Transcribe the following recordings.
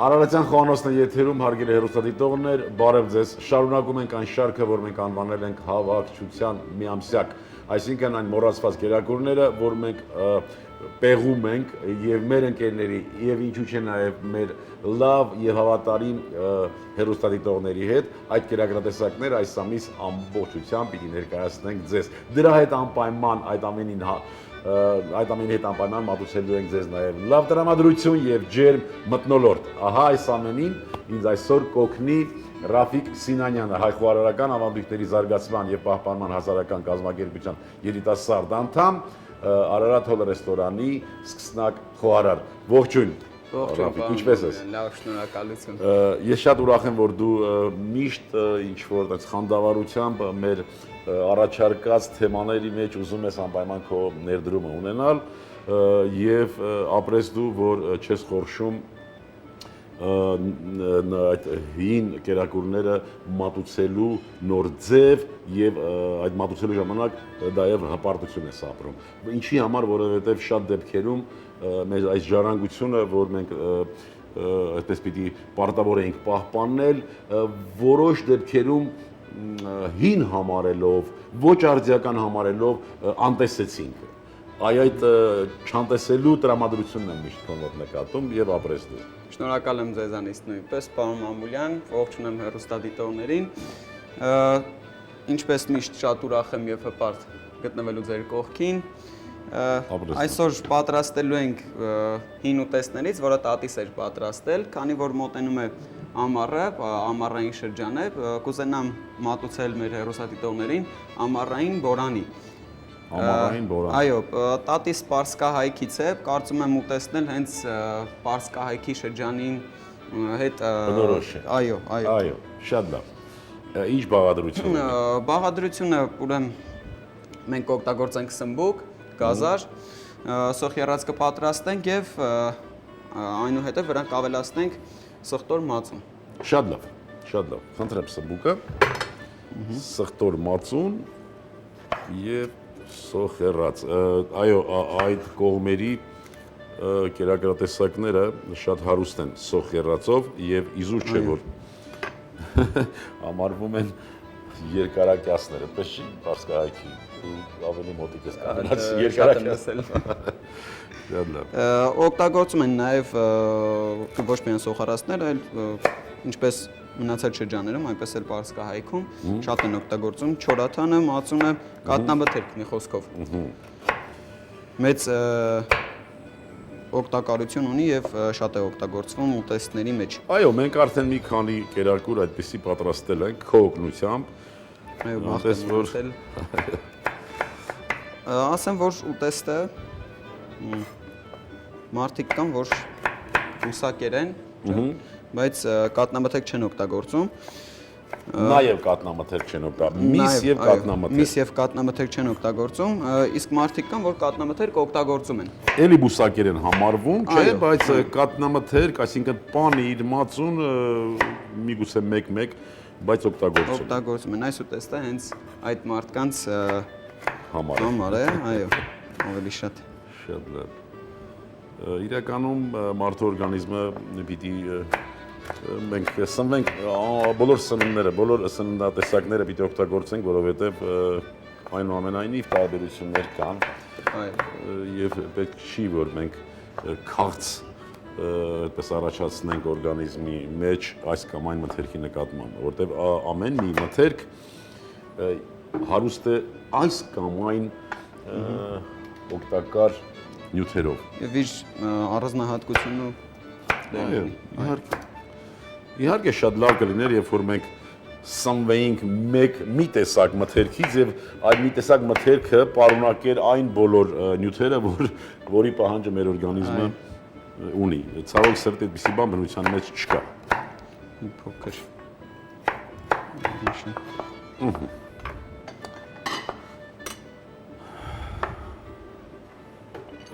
Արարատյան խոհանոցն է եթերում, հարգելի հեռուստադիտողներ, բարև ձեզ։ Շարունակում ենք այն շարքը, որ մենք անվանել ենք հավաքչության միամսյակ, այսինքն այն մոռացված կերակուրները, որ մենք պեղում ենք եւ մեր ընկերների եւ ինչու՞ չէ նաեւ մեր լավ եւ հավատարիմ հեռուստադիտողների հետ այդ կերակրատեսակները այս ամիս ամբողջությամբ պիտի ներկայացնենք ձեզ։ Դրա հետ անպայման այդ ամենի հետ անպայման մատուցելու ենք ձեզ նաև լավ տրամադրություն եւ ջերմ մթնոլորտ։ Ահա այս ամենին ինձ այսօր կօգնի Ռաֆիկ Սինանյանը, հայ խոհարարական ավանդույթների զարգացման եւ պահպանման հասարակական կազմակերպության երիտասարդ անդամ, Արարատ Հոլ ռեստորանի սկսնակ խոհարար։ Ողջույն։ Ռաֆիկ, ինչպե՞ս ես։ Լավ, շնորհակալություն։ Ես շատ ուրախ եմ, որ դու միշտ ինչ որ խանդավառությամբ մեր առաջարկած թեմաների մեջ ուզում ես անպայման քո ներդրումը ունենալ եւ ապրես դու, որ չես խորշում այդ հին կերակուրները մատուցելու նոր ձև եւ այդ մատուցելու ժամանակ դա եւ հպարտություն ես ապրում։ Ինչի համար, որովհետեւ շատ դեպքերում մեր այս ժառանգությունը, որ մենք այդպես պիտի պարտավոր էինք պահպանել, որոշ դեպքերում հին համարելով, ոչ արդիական համարելով անտեսեցինք։ Այդ չանտեսելու տրամադրությունն եմ միշտ քո մոտ նկատում եւ ապրես դու։ Շնորհակալ եմ ձեզանից նույնպես, պարոն Մամուլյան, ողջունեմ հեռուստադիտողներին։ Ինչպես միշտ շատ ուրախ եմ եւ հպարտ գտնվելու ձեր կողքին։ Այսօր պատրաստելու ենք հին ուտեստներից, որը տատիս էր պատրաստել, քանի որ մոտենում է ամառը, ամառային շրջան է, կուզենամ մատուցել մեր հեռուստադիտողներին ամառային բորանի։ Ամառային բորան։ Այո, տատիս Պարսկահայքից է, կարծում եմ ուտեստնել հենց Պարսկահայքի շրջանին հետ բնորոշ է։ Այո, այո։ Այո, շատ լավ։ Ինչ բաղադրություն է։ Բաղադրությունը ուրեմն մենք օգտագործենք սմբուկ, գազար, սոխ կպատրաստենք եւ այնուհետեւ վրանք ավելացնենք սխտոր մածուն։ Շատ լավ, շատ լավ։ Խնդրեմ սմբուկը, սխտոր մածուն եւ սոխ։ Այո, այդ կողմերի կերակրատեսակները շատ հարուստ են սոխ եւ իզուր չէ որ համարվում են երկարակյասները, այդպես չի Պարսկահայքի ավելի մոտիկ ես կանած երկարակյաս։ Շատ լավ։ Օգտագործում են նաեւ ոչ միայն սոխարացներ, այլ ինչպես մնացած շրջաններում, այնպես էլ Պարսկահայքում շատ են օգտագործում չորաթանը, մածունը, կատնաբթերք մի խոսքով։ Մեծ օգտակարություն ունի եւ շատ է օգտագործվում ուտեստների մեջ։ Այո, մենք արդեն մի քանի կերակուր այդպեսի պատրաստել ենք քո օգնությամբ։ Այո, բախտես որ ասեմ որ ուտեստը մարդիկ կան, որ ուսակեր են, բայց կատնամթերք չեն օգտագործում։ Նաև կատնամթերք չեն օգտագործում։ Միս եւ կատնամթերք։ Միս եւ կատնամթերք չեն օգտագործում, իսկ մարդիկ կան, որ կատնամթերք օգտագործում են։ Էլի բուսակեր են համարվում, չէ՞, բայց կատնամթերք, այսինքն պանիր, մածուն միգուցե 1-1, բայց օգտագործում են։ Այս ուտեստը հենց այդ մարդկանց համար է, այո, ավելի շատ։ Շատ լավ։ Իրականում մարդու օրգանիզմը պիտի մենք սնվենք բոլոր սնունդները, բոլոր սննդատեսակները պիտի օգտագործենք, որովհետև այնուամենայնիվ տարբերություններ կան եւ պետք չի որ մենք քաղց այդպես առաջացնենք օրգանիզմի մեջ այս կամ այն մթերքի նկատմամբ, որովհետև ամեն մի մթերք հարուստ է այս կամ այն օգտակար նյութերով։ Եվ իր առանձնահատկությունը Իհարկե շատ լավ կլիներ, երբ որ մենք սնվեինք մի տեսակ մթերքից եւ այդ մի տեսակ մթերքը պարունակեր այն բոլոր նյութերը, որի պահանջը մեր օրգանիզմը ունի։ Ցավոք սրտի այդպիսի բան բնության մեջ չկա։ Փոքր։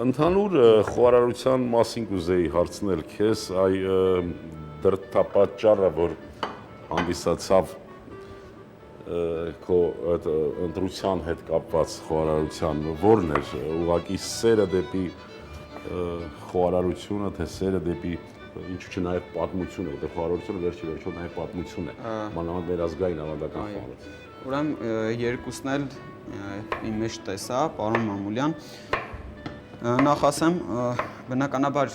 Ընդհանուր խոհարարության մասին կուզեի հարցնել քեզ, այ դրդապատճառը, որ հանդիսացավ քո ընտրության հետ կապված խոհարարության, որն էր ուղղակի սերը դեպի խոհարարությունը, թե սերը դեպի ինչու՞ չէ նաև պատմություն է, որտեղ խոհարարությունը վերջի վերջո նաև պատմություն է, մանավանդ մեր ազգային ավանդական խոհարարությունը։ Ուրեմն երկուսն էլ իմ մեջ տեսա, պարոն Մամուլյան։ Նախ ասեմ, բնականաբար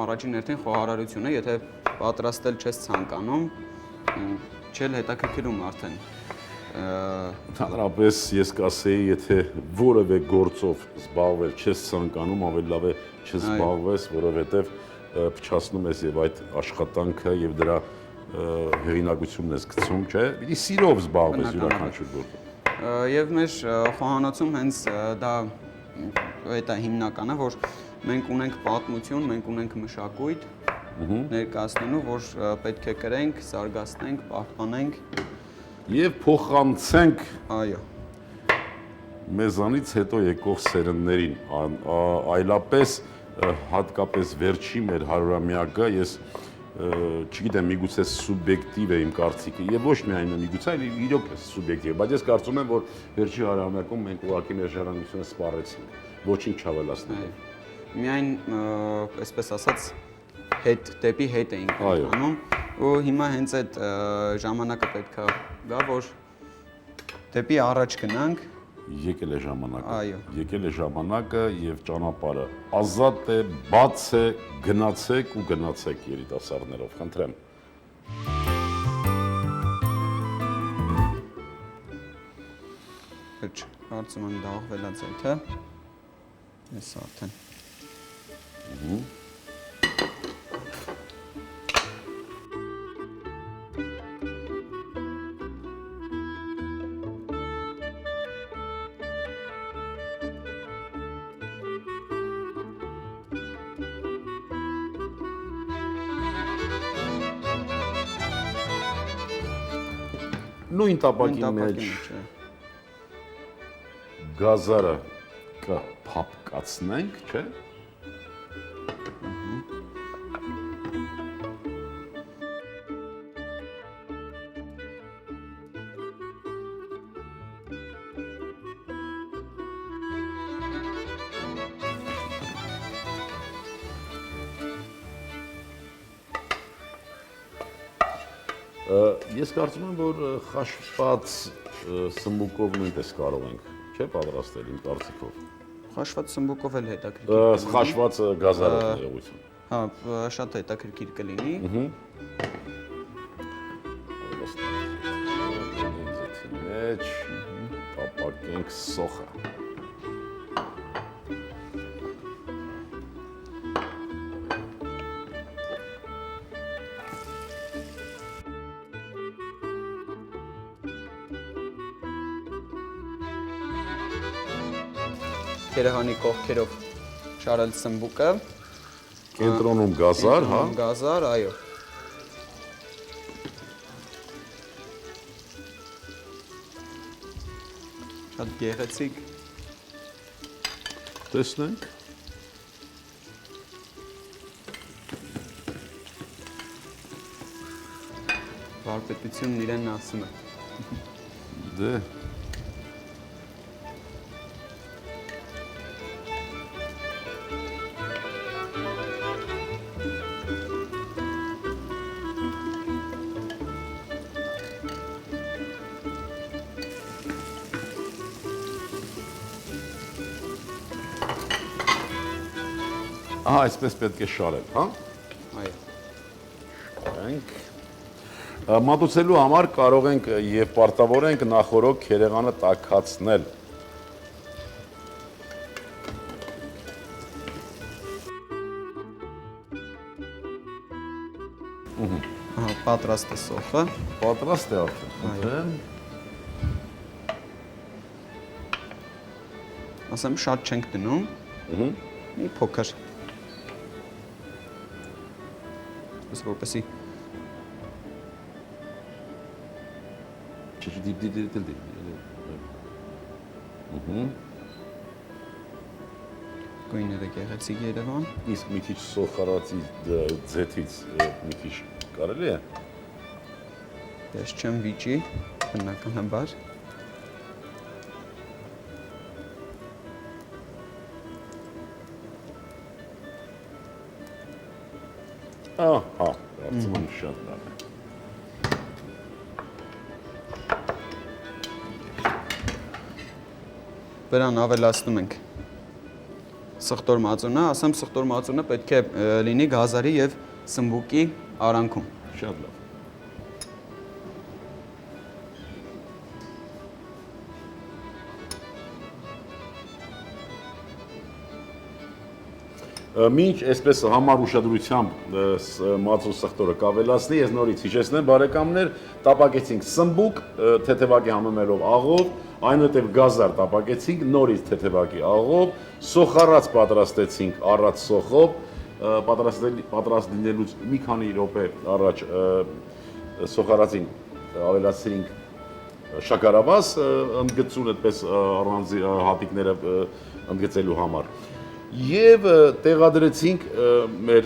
առաջին հերթին խոհարարությունը, եթե պատրաստել չես ցանկանում, չել հետաքրքրում արդեն։ Ընդհանրապես ես կասեի, եթե որևէ գործով զբաղվել չես ցանկանում, ավելի լավ է չզբաղվես, որովհետև փչացնում ես եւ այդ աշխատանքը եւ դրա հեղինակությունն ես գցում, չէ՞։ Պիտի սիրով զբաղվես յուրաքանչյուր գործով։ Եվ մեր խոհանոցում հենց դա այդ է հիմնականը, որ մենք ունենք պատմություն, մենք ունենք մշակույթ ներկայացնելու, որ պետք է կրենք, զարգացնենք, պահպանենք եւ փոխանցենք այո մեզանից հետո եկող սերնդներին, այլապես հատկապես վերջի մեր 100-ամյակը ես չգիտեմ, միգուցե սուբյեկտիվ է իմ կարծիքը եւ ոչ միայն միգուցե, այլ իրոք սուբյեկտիվ է, բայց ես կարծում եմ, որ վերջի 100-ամյակում մենք ուղղակի մեր ժառանգությունը սպառեցինք, ոչինչ չավելացնելով։ Միայն, այսպես ասած, դեպի հետ էինք անում, ու հիմա հենց այդ ժամանակը պետք է գա, որ դեպի առաջ գնանք։ Եկել է ժամանակը։ Այո։ Եկել է ժամանակը եւ ճանապարհը ազատ է, բաց է, գնացեք ու գնացեք երիտասարդներով, խնդրեմ։ Վերջ, կարծում եմ դաղվել է ձեթը։ Ես արդեն։ Նույն տապակի մեջ գազարը կփափկացնենք, չէ՞։ Ես կարծում եմ, որ խաշված սմբուկով նույնպես կարող ենք, չէ՞, պատրաստել իմ կարծիքով։ Խաշված սմբուկով էլ հետաքրքիր։ Խաշված գազարով ներողություն։ Հա, շատ հետաքրքիր կլինի։ Մեջ տապակենք սոխը։ Երեխանի կողքերով շարել սմբուկը։ Կենտրոնում գազար, հա։ Գազար, այո։ Շատ գեղեցիկ։ Տեսնենք։ Վարպետությունն իրեն ասում է։ Դե Ահա, այսպես պետք է շարել, հա։ Այո։ Շարենք։ Մատուցելու համար կարող ենք եւ պարտավոր ենք նախորոք քերեղանը տաքացնել։ Ահա, պատրաստ է սոխը։ Պատրաստ է արդեն։ Խնդրեմ։ Ասեմ, շատ չենք դնում։ Մի փոքր։ Որպեսի գույները գեղեցիկ Երևան։ Իսկ մի քիչ սոխարացի ձեթից մի քիչ կարելի է։ Ես չեմ վիճի, բնականաբար։ Ահա, կարծում եմ շատ լավ է։ Վրան ավելացնում ենք սխտոր մածունը, ասեմ սխտոր մածունը պետք է լինի գազարի եւ սմբուկի արանքում։ Շատ լավ։ Մինչ այսպես համար ուշադրությամբ մածուն սխտորը կավելացնի, ես նորից հիշեցնեմ բարեկամներ, տապակեցինք սմբուկ թեթևակի համեմելով աղով, այնուհետև գազար տապակեցինք նորից թեթևակի աղով, սոխառած պատրաստեցինք առած սոխով, պատրաստ լինելուց մի քանի րոպե առաջ սոխառածին ավելացրինք շաքարավազ ընդգծուն այդպես առանձի հատիկները ընդգծելու համար։ Եվ տեղադրեցինք մեր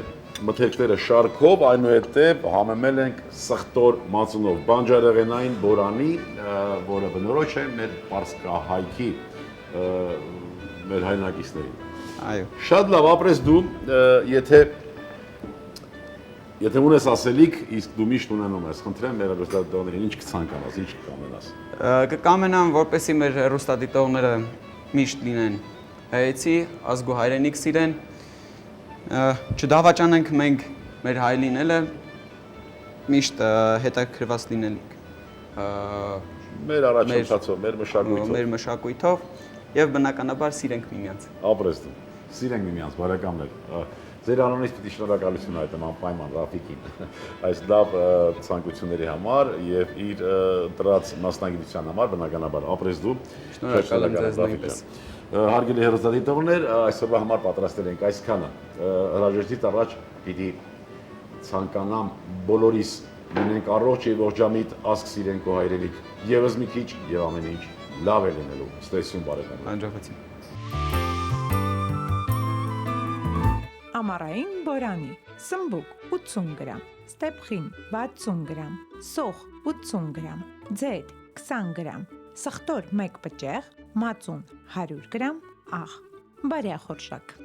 մթերքները շարքով, այնուհետև համեմել ենք սխտոր մածունով, բանջարեղենային բորանի, որը բնորոշ է մեր պարսկահայքի մեր հայրենակիցներին։ Այո։ Շատ լավ, ապրես դու, եթե ունես ասելիք, իսկ դու միշտ ունենում ես, խնդրեմ մեր հեռուստադիտողներին ինչ կցանկանաս, ինչ կկամենաս։ Կկամենամ, որպեսզի մեր հեռուստադիտողները միշտ լինեն հայեցի, ազգու հայրենիք սիրեն, չդավաճանենք մենք մեր հայ լինելը, միշտ հետաքրքրված լինելիք մեր առաջընթացով, մեր մշակույթով եւ բնականաբար սիրենք միմյանց։ Ապրես դու, սիրենք միմյանց, բարեկամներ։ Ձեր անունից պիտի շնորհակալություն հայտնեմ անպայման Ռաֆիկին այս լավ ցանկությունների համար եւ իր դրած մասնագիտության համար, բնականաբար ապրես դու։ Շնորհակալ եմ ձեզ նույնպես։ Հարգելի հեռուստադիտողներ, այսօրվա համար պատրաստել ենք այսքանը։ Հրաժեշտից առաջ պիտի ցանկանամ բոլորիս լինենք առողջ եւ ողջամիտ, ազգ սիրենք ու հայրենիք։ Եվս մի քիչ եւ ամեն ինչ լավ է լինելու։ Ստեսություն բարեկամներ։ Անջախություն։ Ամառային բորանի, սմբուկ 80 գրամ, ստեփխին 60 գրամ, սոխ 80 գրամ, ձեթ 20 գրամ, սխտոր 1 պճեղ, մածուն 100 գրամ, աղ, բարյախորշակ։